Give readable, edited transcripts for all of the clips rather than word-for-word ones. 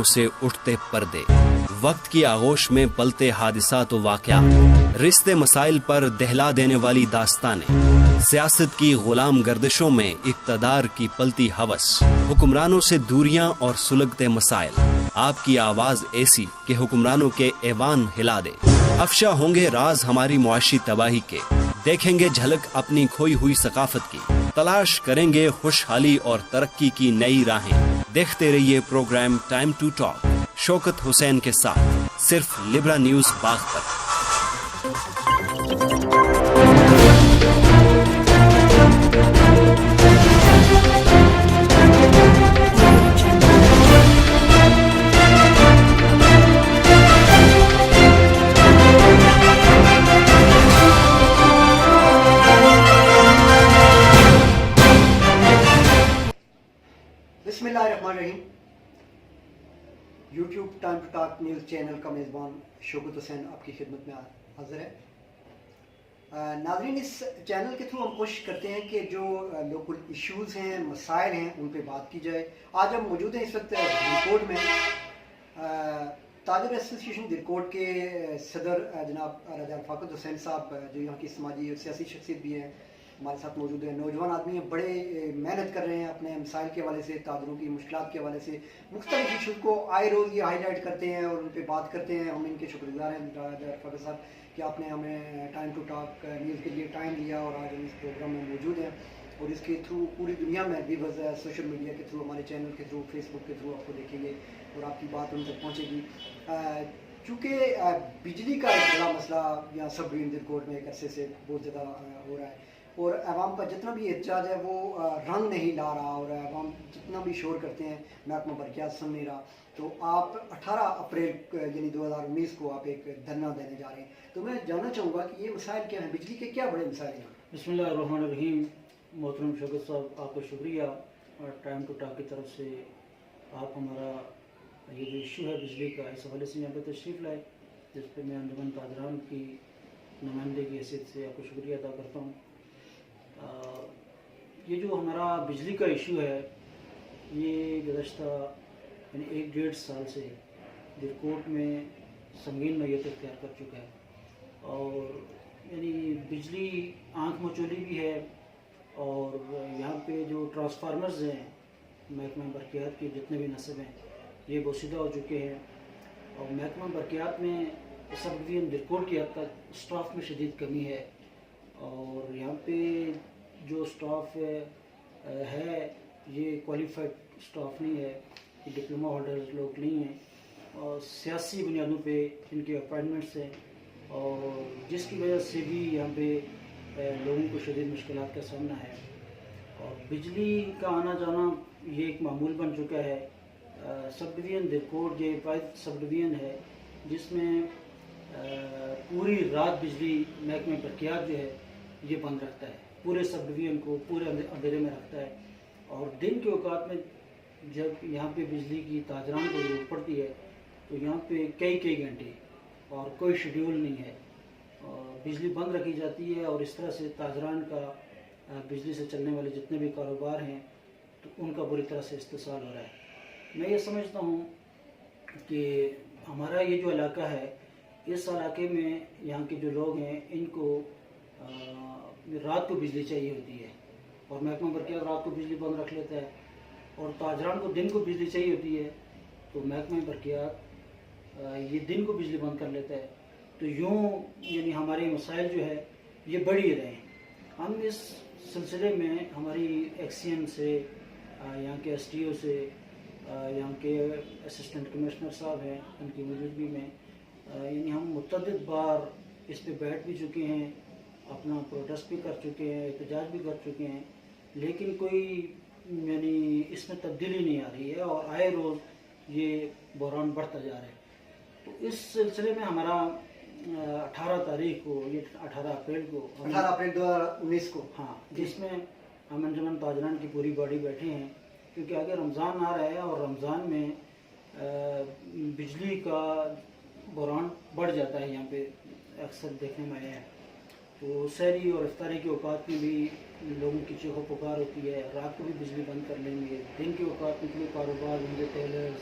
خبروں سے اٹھتے پردے، وقت کی آغوش میں پلتے حادثات و واقعات، رشتے مسائل پر دہلا دینے والی داستانیں، سیاست کی غلام گردشوں میں اقتدار کی پلتی ہوس، حکمرانوں سے دوریاں اور سلگتے مسائل۔ آپ کی آواز ایسی کہ حکمرانوں کے ایوان ہلا دے۔ افشا ہوں گے راز ہماری معاشی تباہی کے، دیکھیں گے جھلک اپنی کھوئی ہوئی ثقافت کی، تلاش کریں گے خوشحالی اور ترقی کی نئی راہیں۔ دیکھتے رہیے پروگرام ٹائم ٹو ٹاک شوکت حسین کے ساتھ، صرف لبرا نیوز باغ پر۔ بسم اللہ الرحمن الرحیم۔ YouTube Time to talk news channel کا میزبان شوکت حسین آپ کی خدمت میں حاضر ہے۔ ناظرین، اس چینل کے تھرو ہم کوشش کرتے ہیں کہ جو لوکل ایشوز ہیں، مسائل ہیں، ان پہ بات کی جائے۔ آج ہم موجود ہیں اس وقت درکوٹ میں۔ تاجر ایسوسی ایشن درکوٹ کے صدر جناب راجہ رفاقت حسین صاحب، جو یہاں کی سماجی اور سیاسی شخصیت بھی ہیں، ہمارے ساتھ موجود ہیں۔ نوجوان آدمی ہیں، بڑے محنت کر رہے ہیں اپنے مسائل کے حوالے سے، تاجروں کی مشکلات کے حوالے سے، مختلف ایشوز کو آئے روز یہ ہائی لائٹ کرتے ہیں اور ان پہ بات کرتے ہیں۔ ہم ان کے شکر گزار ہیں راجہ رفاقت صاحب کہ آپ نے ہمیں ٹائم ٹو ٹاک نیوز کے لیے ٹائم دیا اور آج ہم اس پروگرام میں موجود ہیں، اور اس کے تھرو پوری دنیا میں ویورز سوشل میڈیا کے تھرو، ہمارے چینل کے تھرو، فیس بک کے تھرو آپ کو دیکھیں گے اور آپ کی بات ان تک پہنچے گی۔ چونکہ بجلی کا ایک بڑا مسئلہ یہاں سب ڈویژن درکوٹ میں ایک عرصے سے بہت زیادہ ہو رہا ہے، اور عوام کا جتنا بھی احتجاج ہے وہ رنگ نہیں لا رہا، اور عوام جتنا بھی شور کرتے ہیں محکمہ برقیات سن نہیں رہا۔ تو آپ 18 اپریل یعنی 2019 کو آپ ایک دھرنا دینے جا رہے ہیں، تو میں جاننا چاہوں گا کہ یہ مسائل کیا ہیں، بجلی کے کیا بڑے مسائل ہیں؟ بسم اللہ الرحمن الرحیم۔ محترم شوکت صاحب، آپ کا شکریہ ٹائم ٹو ٹاک کی طرف سے آپ ہمارا یہ جو ایشو ہے بجلی کا، اس حوالے سے یہاں پہ تشریف لائے، جس پہ میں انجمن تاجران کی نمائندے کی حیثیت سے آپ کو شکریہ ادا کرتا ہوں۔ یہ جو ہمارا بجلی کا ایشو ہے، یہ گزشتہ یعنی 1-1.5 سال سے درکوٹ میں سنگین نوعیت اختیار کر چکا ہے، اور یعنی بجلی آنکھ مچولی بھی ہے، اور یہاں پہ جو ٹرانسفارمرز ہیں محکمہ برقیات کے جتنے بھی نصب ہیں یہ بوسیدہ ہو چکے ہیں، اور محکمہ برقیات میں سب ڈویژن درکوٹ کی حد تک اسٹاف میں شدید کمی ہے، اور یہاں پہ جو اسٹاف ہے یہ کوالیفائڈ اسٹاف نہیں ہے، یہ ڈپلوما ہولڈرز لوگ نہیں ہیں، اور سیاسی بنیادوں پہ ان کے اپائنٹمنٹس ہیں، اور جس کی وجہ سے بھی یہاں پہ لوگوں کو شدید مشکلات کا سامنا ہے۔ اور بجلی کا آنا جانا یہ ایک معمول بن چکا ہے۔ سب ڈویژن درکوٹ یہ واحد سب ڈویژن ہے جس میں پوری رات بجلی محکمہ برقیات جو ہے یہ بند رکھتا ہے، پورے سب ڈویژن کو پورے اندھیرے میں رکھتا ہے، اور دن کے اوقات میں جب یہاں پہ بجلی کی تاجران کو ضرورت پڑتی ہے تو یہاں پہ کئی گھنٹے اور کوئی شیڈیول نہیں ہے، اور بجلی بند رکھی جاتی ہے، اور اس طرح سے تاجران کا بجلی سے چلنے والے جتنے بھی کاروبار ہیں تو ان کا بری طرح سے استحصال ہو رہا ہے۔ میں یہ سمجھتا ہوں کہ ہمارا یہ جو علاقہ ہے، اس علاقے میں یہاں کے جو لوگ ہیں ان کو رات کو بجلی چاہیے ہوتی ہے، اور محکمہ برقیات رات کو بجلی بند رکھ لیتا ہے، اور تاجران کو دن کو بجلی چاہیے ہوتی ہے تو محکمہ برقیات یہ دن کو بجلی بند کر لیتا ہے۔ تو یوں یعنی ہمارے مسائل جو ہے یہ بڑھ ہی رہے ہیں۔ ہم اس سلسلے میں ہماری ایکسین سے، یہاں کے ایس ٹی او سے، یہاں کے اسسٹنٹ کمشنر صاحب ہیں ان کی موجودگی میں، یعنی ہم متعدد بار اس پہ بیٹھ بھی چکے ہیں، اپنا پروٹیسٹ بھی کر چکے ہیں، احتجاج بھی کر چکے ہیں، لیکن کوئی یعنی اس میں تبدیلی نہیں آ رہی ہے، اور آئے روز یہ بحران بڑھتا جا رہا ہے۔ تو اس سلسلے میں ہمارا 18 تاریخ کو، یہ 18 اپریل کو، 18 اپریل 2019 کو، ہاں، جس میں ہم انجمن تاجران کی پوری باڈی بیٹھے ہیں، کیونکہ آگے رمضان آ رہا ہے، اور رمضان میں بجلی کا بحران بڑھ جاتا ہے، یہاں پہ اکثر دیکھنے میں آیا ہے۔ تو سحری اور افطاری کے اوقات میں بھی لوگوں کی چیخو پکار ہوتی ہے، رات کو بھی بجلی بند کر لیں گے، دن کے اوقات میں کوئی کاروبار، ہوں گے ٹیلرز،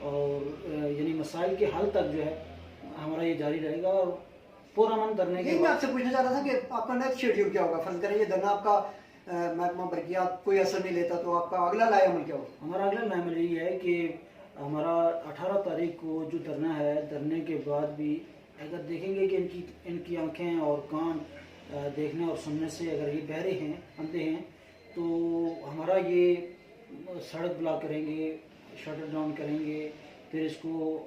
اور یعنی مسائل کے حل تک جو ہے ہمارا یہ جاری رہے گا. اور پرامن دھرنے کے میں آپ سے پوچھنا چاہ رہا تھا کہ آپ کا نیکسٹ شیڈیول کیا ہوگا؟ فرض کریں یہ دھرنا آپ کا محکمہ برقیات کوئی اثر نہیں لیتا تو آپ کا اگلا لائحہ عمل کیا ہوگا؟ ہمارا اگلا لائحہ عمل یہ ہے کہ ہمارا 18 تاریخ کو جو دھرنا ہے، دھرنے کے بعد بھی اگر دیکھیں گے کہ ان کی آنکھیں اور کان دیکھنے اور سننے سے اگر یہ بہرے ہیں، اندھے ہیں، تو ہمارا یہ سڑک بلاک کریں گے، شٹر ڈاؤن کریں گے، پھر اس کو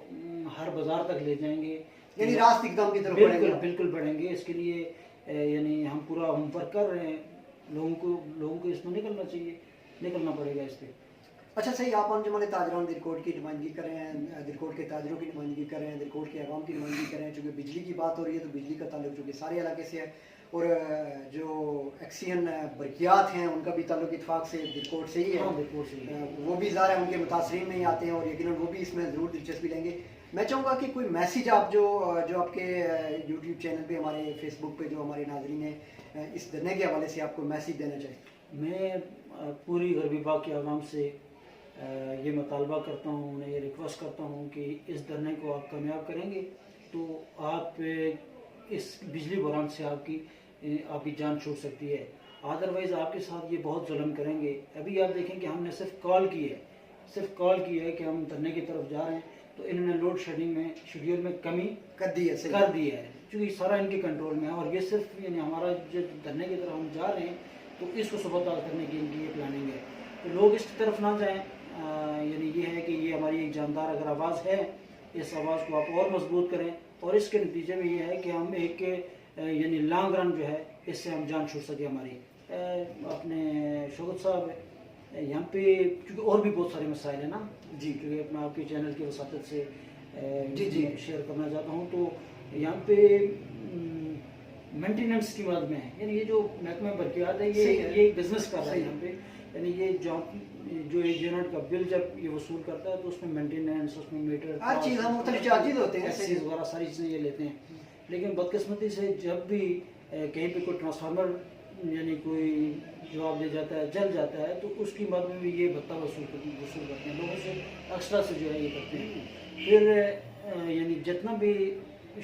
ہر بازار تک لے جائیں گے. یعنی راست اقدام کی طرف بالکل بڑھیں گے. اس کے لیے یعنی ہم پورا ہوم ورک کر رہے ہیں. لوگوں کو اس میں نکلنا پڑے گا اس پہ. اچھا صحیح. آپ انجمن تاجران درکوٹ کی نمائندگی کر رہے ہیں، درکوٹ کے تاجروں کی نمائندگی کر رہے ہیں، درکوٹ کے عوام کی نمائندگی کر رہے ہیں. چونکہ بجلی کی بات ہو رہی ہے تو بجلی کا تعلق چونکہ سارے علاقے سے ہے، اور جو ایکسین برقیات ہیں ان کا بھی تعلق اتفاق سے درکوٹ سے ہی ہے. وہ بھی ظاہر ہے ان کے متاثرین میں ہی آتے ہیں اور یقیناً وہ بھی اس میں ضرور دلچسپی لیں گے. میں چاہوں گا کہ کوئی میسیج آپ جو آپ کے یوٹیوب چینل پہ، ہمارے فیس بک پہ جو ہمارے ناظرین ہیں، اس دھرنے کے حوالے سے آپ کو میسیج دینا چاہیے. میں پوری غربی باغ کے عوام سے یہ مطالبہ کرتا ہوں، انہیں یہ ریکویسٹ کرتا ہوں کہ اس دھرنے کو آپ کامیاب کریں گے تو آپ اس بجلی بحران سے آپ کی جان چھوٹ سکتی ہے. ادروائز آپ کے ساتھ یہ بہت ظلم کریں گے. ابھی آپ دیکھیں کہ ہم نے صرف کال کی ہے کہ ہم دھرنے کی طرف جا رہے ہیں، تو انہوں نے لوڈ شیڈیول میں کمی کر دی ہے چونکہ سارا ان کے کنٹرول میں ہے. اور یہ صرف یعنی ہمارا جو دھرنے کی طرف ہم جا رہے ہیں تو اس کو سبکدار کرنے کی ان کی یہ پلاننگ ہے. تو لوگ اس طرف نہ جائیں. یعنی یہ ہے کہ یہ ہماری ایک جاندار اگر آواز ہے، اس آواز کو آپ اور مضبوط کریں. اور اس کے نتیجے میں یہ ہے کہ ہم ایک یعنی لانگ رن جو ہے اس سے ہم جان چھوڑ سکے ہماری. اپنے شوکت صاحب یہاں پہ چونکہ اور بھی بہت سارے مسائل ہیں نا جی، کیونکہ اپنا آپ کے چینل کی وساطت سے شیئر کرنا چاہتا ہوں. تو یہاں پہ مینٹیننس کی مدد میں ہے. یعنی یہ جو محکمہ برقیات ہے یہ بزنس کر رہا ہے یہاں پہ. یعنی یہ جو ایک یونٹ کا بل جب یہ وصول کرتا ہے تو اس میں مینٹیننس، اس میں میٹر، ہر چیز مختلف چارجز ہوتے ہیں، ایکسیز وغیرہ ساری چیزیں یہ لیتے ہیں. لیکن بدقسمتی سے جب بھی کہیں پہ کوئی ٹرانسفارمر یعنی کوئی جواب دے جاتا ہے، جل جاتا ہے، تو اس کی مد میں بھی یہ بھتہ وصول کرتے ہیں لوگوں سے، ایکسٹرا سے جو ہے یہ کرتے ہیں. پھر یعنی جتنا بھی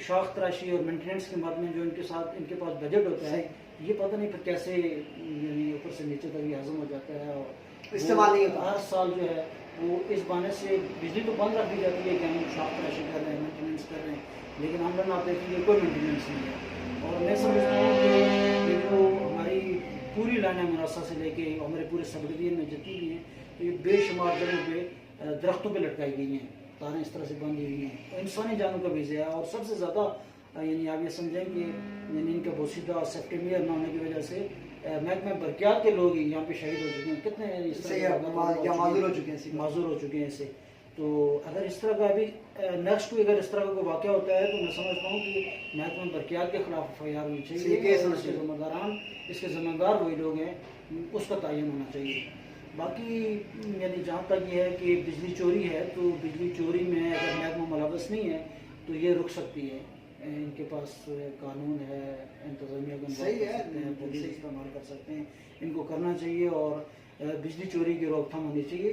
شاخ تراشی اور مینٹیننس کے مد میں جو ان کے ساتھ ان کے پاس بجٹ ہوتا ہے، یہ پتہ نہیں پھر کیسے یعنی اوپر سے نیچے تک یہ ہضم ہو جاتا ہے اور استعمال نہیں ہوتا. ہر سال جو ہے وہ اس بہانے سے بجلی تو بند رکھ دی جاتی ہے کہ ہم شاخ تراشی کر رہے ہیں، مینٹیننس کر رہے ہیں، لیکن ہم لوگ آپ دیکھیں گے کوئی مینٹیننس نہیں ہے. اور میں سمجھتا ہوں کہ یہ جو ہماری پوری لائنہ مناسب سے لے کے ہمارے پورے سب ڈویژن میں جتنی بھی ہیں، تو یہ بے شمار جگہوں پہ درختوں پہ لٹکائی گئی ہیں، تاریں اس طرح سے بندھی ہوئی ہیں. انسانی جانوں کا بھی ضیاع. اور سب سے زیادہ یعنی آپ یہ سمجھیں کہ یعنی ان کا بوسیدہ سیپٹیمبر نہ ہونے کی وجہ سے محکمہ برقیات کے لوگ ہی یہاں پہ شہید ہو چکے ہیں. کتنے معذور ہو چکے ہیں اس سے. تو اگر اس طرح کا ابھی نیکسٹ کوئی اگر اس طرح کا کوئی واقعہ ہوتا ہے تو میں سمجھتا ہوں کہ محکمہ برقیات کے خلاف ایف آئی آر ہونی چاہیے. اس کے ذمہ دار وہی لوگ ہیں، اس کا تعین ہونا چاہیے. باقی یعنی جہاں تک یہ ہے کہ بجلی چوری ہے تو بجلی چوری میں اگر محکمہ ملوث نہیں ہے تو یہ رک سکتی ہے. ان کے پاس قانون ہے، انتظامیہ کا پولیس استعمال کر سکتے ہیں. ان کو کرنا چاہیے اور بجلی چوری کی روک تھام ہونی چاہیے.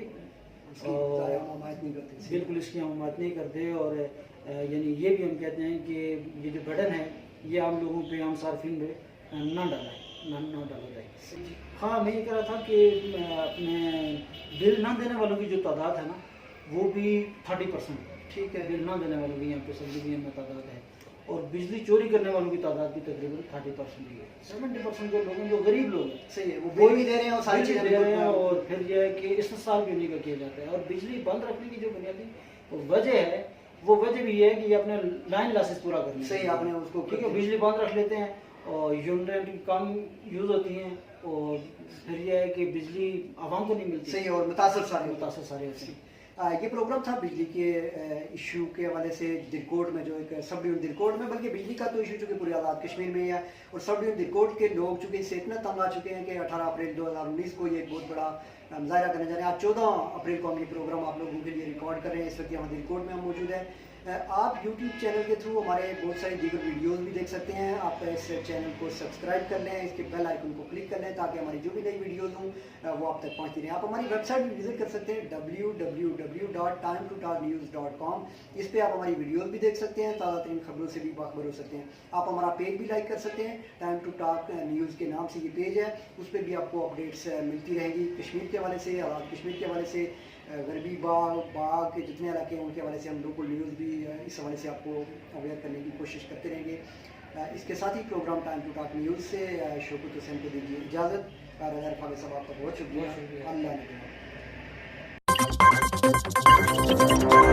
بالکل اس کی ہم حمایت نہیں کرتے. اور یعنی یہ بھی ہم کہتے ہیں کہ یہ جو برڈن ہے یہ عام لوگوں پہ، عام صارفین پہ نہ ڈالا جائے. ہاں میں یہ کہہ رہا تھا کہ اپنے بل نہ دینے والوں کی جو تعداد ہے نا وہ بھی 30%. ٹھیک ہے، بل نہ دینے والوں کی یہاں پہ سب ڈویژن میں تعداد ہے. اور بجلی چوری کرنے والوں کی تعداد بھی تقریباً 30% ہی ہے. 70% جو لوگ ہیں جو غریب لوگ ہیں، صحیح ہے، وہ بھی دے رہے ہیں اور ساری چیزیں دے رہے ہیں. اور پھر یہ ہے کہ استحصال بھی انہیں کا کیا جاتا ہے. اور بجلی بند رکھنے کی جو بنیادی وجہ ہے وہ وجہ بھی یہ ہے کہ یہ اپنے لائن لاسز پورا کرنے. صحیح، آپ نے اس کو کیونکہ بجلی بند رکھ لیتے ہیں اور یونٹ کم یوز ہوتی ہیں اور پھر یہ ہے کہ بجلی عوام کو نہیں ملتی. صحیح، اور متاثر سارے ہوتے ہیں. یہ پروگرام تھا بجلی کے ایشو کے حوالے سے درکوٹ میں، جو ایک سب ڈویژن درکوٹ میں، بلکہ بجلی کا تو ایشو چونکہ پورے آزاد کشمیر میں ہی ہے. اور سب ڈویژن درکوٹ کے لوگ چونکہ اس سے اتنا تنگ آ چکے ہیں کہ 18 اپریل 2019 کو یہ ایک بہت بڑا مظاہرہ کرنے جا رہے ہیں. آج 14 اپریل کو ہم یہ پروگرام آپ لوگوں کے لیے ریکارڈ کر رہے ہیں. اس وقت یہاں درکوٹ میں ہم موجود ہیں. آپ YouTube چینل کے تھرو ہمارے بہت ساری دیگر ویڈیوز بھی دیکھ سکتے ہیں. آپ اس چینل کو سبسکرائب کر لیں, اس کے بیل آئیکن کو کلک کر لیں تاکہ ہماری جو بھی نئی ویڈیوز ہوں وہ آپ تک پہنچتی رہیں. آپ ہماری ویب سائٹ بھی وزٹ کر سکتے ہیں www.time2talknews.com. اس پہ آپ ہماری ویڈیوز بھی دیکھ سکتے ہیں, تازہ ترین خبروں سے بھی باخبر ہو سکتے ہیں. آپ ہمارا پیج بھی لائک کر سکتے ہیں, ٹائم ٹو ٹاک نیوز کے نام سے یہ پیج ہے. اس پہ بھی آپ کو اپڈیٹس ملتی رہیں گی کشمیر کے حوالے سے, آزاد کشمیر کے حوالے سے, غربی باغ کے جتنے علاقے ہیں ان کے حوالے سے. ہم لوکل نیوز بھی اس حوالے سے آپ کو اویئر کرنے کی کوشش کرتے رہیں گے. اس کے ساتھ ہی programme time to talk news سے شوکت حسین کو دیجیے اجازت. رضا فاضل صاحب آپ کا بہت شکریہ. اللہ نے